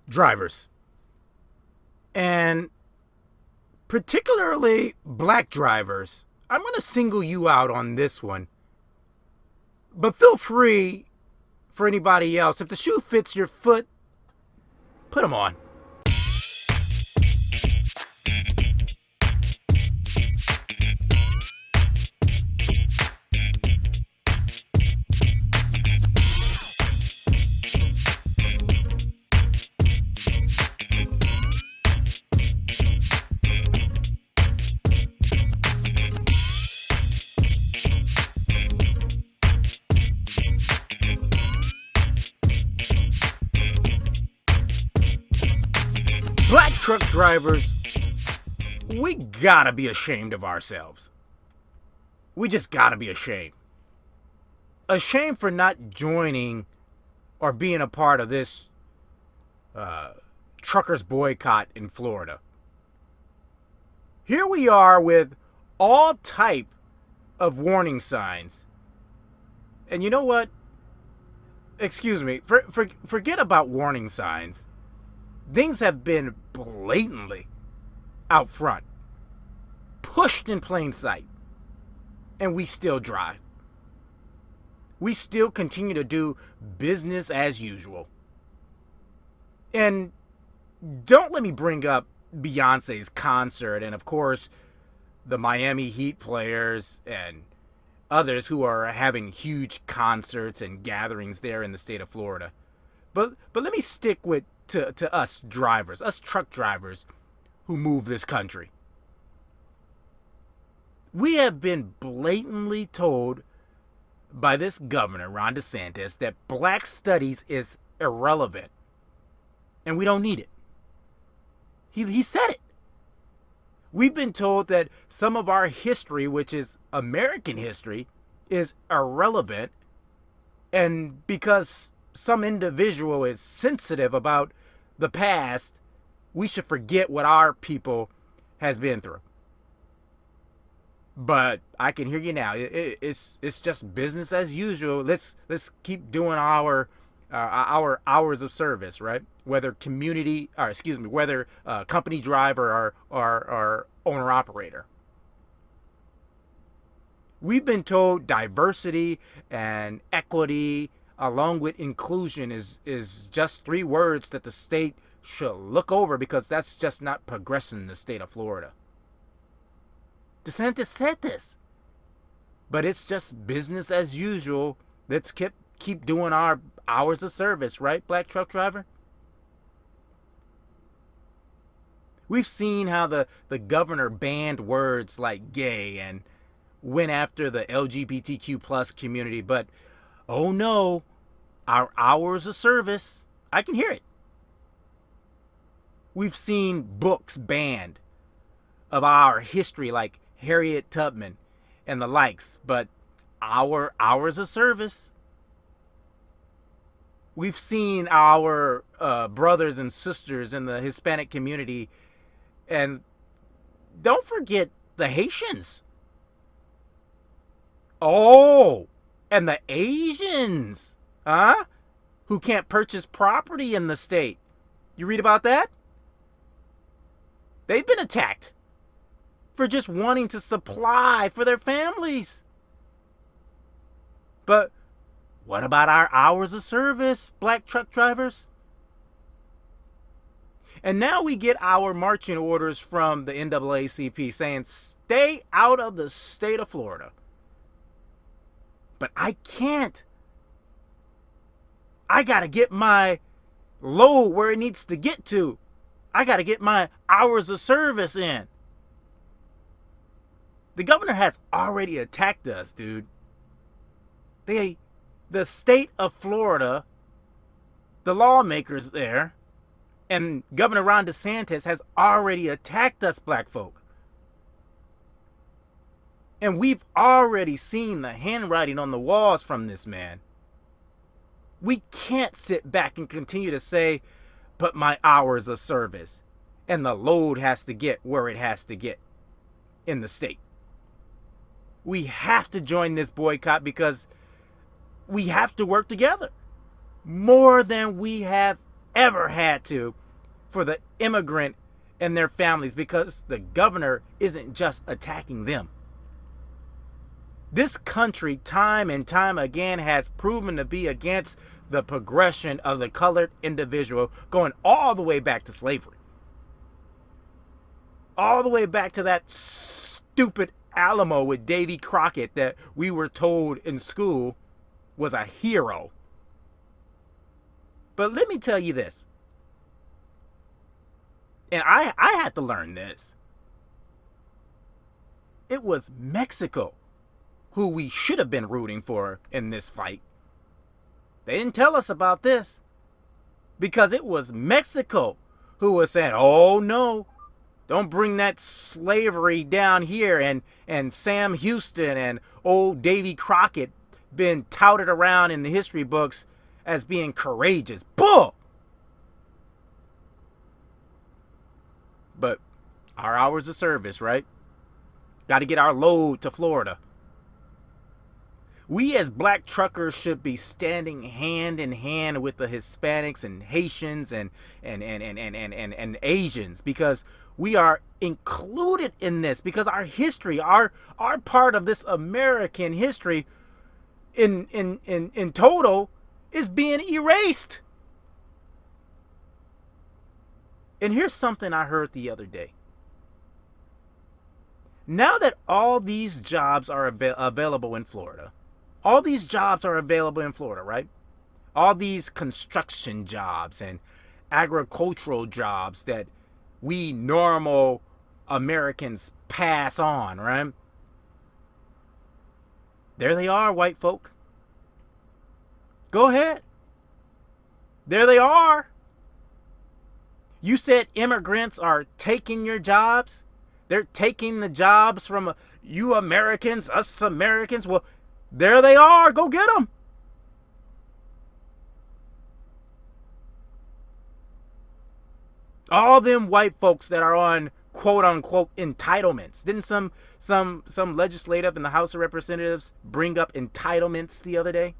drivers, and particularly black drivers. I'm going to single you out on this one, but feel free for anybody else. If the shoe fits your foot, put them on. Black truck drivers, we gotta be ashamed of ourselves. We just gotta be ashamed. Ashamed for not joining or being a part of this truckers boycott in Florida. Here we are with all type of warning signs. And you know what? Excuse me, forget about warning signs. Things have been blatantly out front, pushed in plain sight, and we still drive. We still continue to do business as usual. And don't let me bring up Beyonce's concert and, of course, the Miami Heat players and others who are having huge concerts and gatherings there in the state of Florida. But let me stick with to us drivers, us truck drivers who move this country. We have been blatantly told by this governor, Ron DeSantis, that black studies is irrelevant and we don't need it. He said it. We've been told that some of our history, which is American history, is irrelevant, and because some individual is sensitive about the past, we should forget what our people has been through. But I can hear you now. It's just business as usual. Let's keep doing our hours of service, right? Whether whether company driver or owner operator. We've been told diversity and equity along with inclusion is just three words that the state should look over because that's just not progressing in the state of Florida. DeSantis said this, but it's just business as usual. Let's keep doing our hours of service, right, black truck driver? We've seen how the governor banned words like gay and went after the LGBTQ plus community, but oh no, our hours of service, I can hear it. We've seen books banned of our history like Harriet Tubman and the likes, but our hours of service. We've seen our brothers and sisters in the Hispanic community, and don't forget the Haitians. Oh, and the Asians, who can't purchase property in the state. You read about that? They've been attacked for just wanting to supply for their families. But what about our hours of service, black truck drivers? And now we get our marching orders from the NAACP saying, stay out of the state of Florida. But I can't. I got to get my load where it needs to get to. I got to get my hours of service in. The governor has already attacked us, dude. The state of Florida, the lawmakers there, and Governor Ron DeSantis has already attacked us black folk. And we've already seen the handwriting on the walls from this man. We can't sit back and continue to say, but my hours of service and the load has to get where it has to get in the state. We have to join this boycott because we have to work together more than we have ever had to for the immigrant and their families, because the governor isn't just attacking them. This country, time and time again, has proven to be against the progression of the colored individual, going all the way back to slavery. All the way back to that stupid Alamo with Davy Crockett that we were told in school was a hero. But let me tell you this, and I had to learn this. It was Mexico who we should have been rooting for in this fight. They didn't tell us about this, because it was Mexico who was saying, oh no, don't bring that slavery down here. And Sam Houston and old Davy Crockett been touted around in the history books as being courageous. Bull! But our hours of service, right? Got to get our load to Florida. We as black truckers should be standing hand in hand with the Hispanics and Haitians and Asians, because we are included in this, because our history, our part of this American history in total is being erased. And here's something I heard the other day. Now that all these jobs are available in Florida, all these jobs are available in Florida, right? All these construction jobs and agricultural jobs that we normal Americans pass on, right? There they are, white folk. Go ahead. There they are. You said immigrants are taking your jobs. They're taking the jobs from you Americans, us Americans. Well, there they are. Go get them. All them white folks that are on quote unquote entitlements. Didn't some legislative in the House of Representatives bring up entitlements the other day?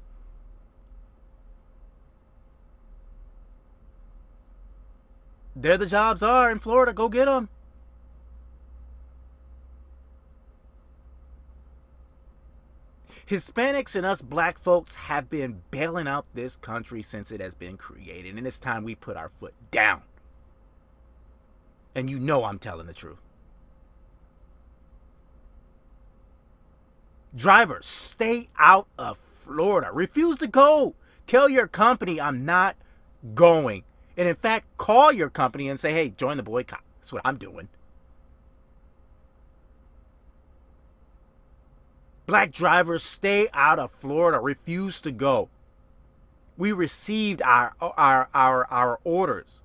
There the jobs are in Florida. Go get them. Hispanics and us black folks have been bailing out this country since it has been created, and it's time we put our foot down. And you know I'm telling the truth. Drivers, stay out of Florida. Refuse to go. Tell your company I'm not going. And in fact, call your company and say, hey, join the boycott. That's what I'm doing. Black drivers, stay out of Florida. Refuse to go. We received our orders.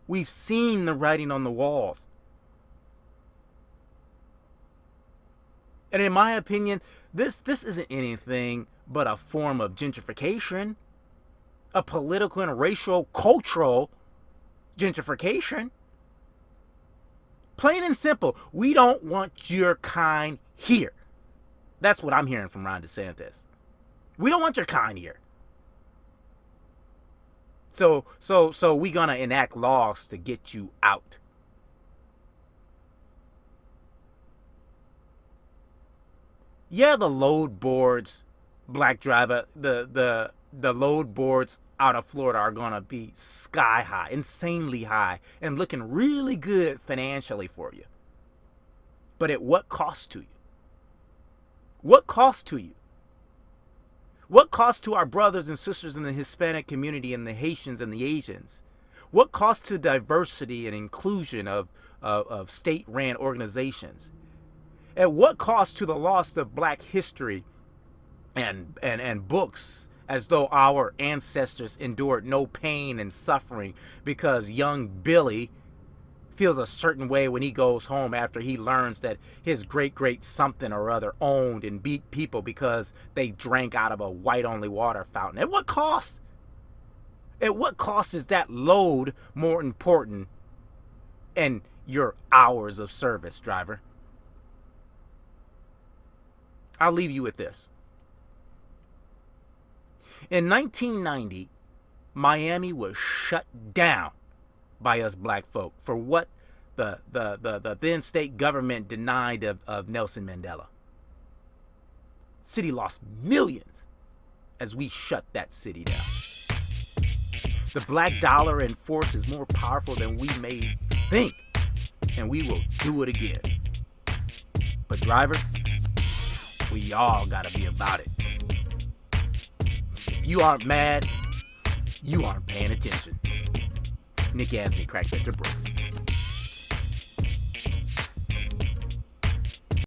We've seen the writing on the walls. And in my opinion, this isn't anything but a form of gentrification. A political and racial, cultural gentrification. Plain and simple. We don't want your kind here. That's what I'm hearing from Ron DeSantis. We don't want your kind here. So we're going to enact laws to get you out. Yeah, the load boards, black driver, the load boards out of Florida are going to be sky high, insanely high, and looking really good financially for you. But at what cost to you? What cost to you? What cost to our brothers and sisters in the Hispanic community and the Haitians and the Asians? What cost to diversity and inclusion of state-ran organizations? At what cost to the loss of black history and books, as though our ancestors endured no pain and suffering because young Billy feels a certain way when he goes home after he learns that his great something or other owned and beat people because they drank out of a white-only water fountain. At what cost? At what cost is that load more important than your hours of service, driver? I'll leave you with this. In 1990, Miami was shut down by us black folk for what the then state government denied of Nelson Mandela. City lost millions as we shut that city down. The black dollar and force is more powerful than we may think, and we will do it again. But driver, we all gotta be about it. If you aren't mad, you aren't paying attention. Nick Anthony, Crack Victor Brook.